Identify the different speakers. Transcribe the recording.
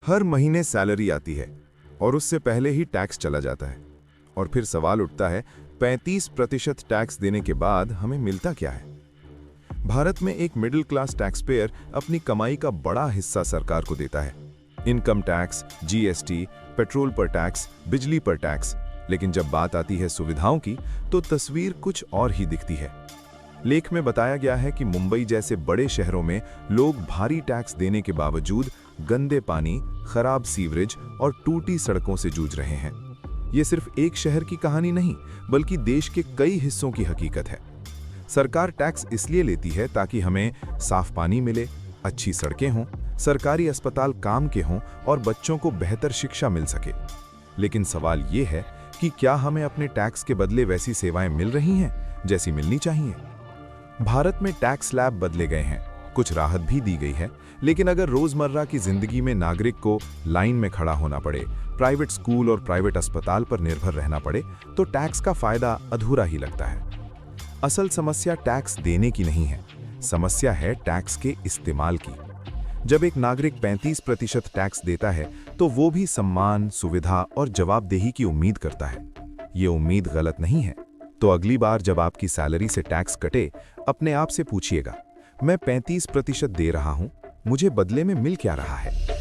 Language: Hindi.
Speaker 1: हर महीने सैलरी आती है और उससे पहले ही टैक्स चला जाता है। और फिर सवाल उठता है, 35% टैक्स देने के बाद हमें मिलता क्या है? भारत में एक मिडिल क्लास टैक्स पेयर अपनी कमाई का बड़ा हिस्सा सरकार को देता है। इनकम टैक्स, जीएसटी, पेट्रोल पर टैक्स, बिजली पर टैक्स। लेकिन जब बात आती है सुविधाओं की, तो तस्वीर कुछ और ही दिखती है। लेख में बताया गया है कि मुंबई जैसे बड़े शहरों में लोग भारी टैक्स देने के बावजूद गंदे पानी, खराब सीवरेज और टूटी सड़कों से जूझ रहे हैं। ये सिर्फ एक शहर की कहानी नहीं, बल्कि देश के कई हिस्सों की हकीकत है। सरकार टैक्स इसलिए लेती है ताकि हमें साफ पानी मिले, अच्छी सड़कें हों, सरकारी अस्पताल काम के हों और बच्चों को बेहतर शिक्षा मिल सके। लेकिन सवाल ये है कि क्या हमें अपने टैक्स के बदले वैसी सेवाएं मिल रही हैं जैसी मिलनी चाहिए? भारत में टैक्स स्लैब बदले गए हैं, कुछ राहत भी दी गई है, लेकिन अगर रोजमर्रा की जिंदगी में नागरिक को लाइन में खड़ा होना पड़े, प्राइवेट स्कूल और प्राइवेट अस्पताल पर निर्भर रहना पड़े, तो टैक्स का फायदा अधूरा ही लगता है। असल समस्या टैक्स देने की नहीं है, समस्या है टैक्स के इस्तेमाल की। जब एक नागरिक 35% टैक्स देता है, तो वो भी सम्मान, सुविधा और जवाबदेही की उम्मीद करता है। ये उम्मीद गलत नहीं है। तो अगली बार जब आपकी सैलरी से टैक्स कटे, अपने आप से पूछिएगा, मैं 35% दे रहा हूं, मुझे बदले में मिल क्या रहा है?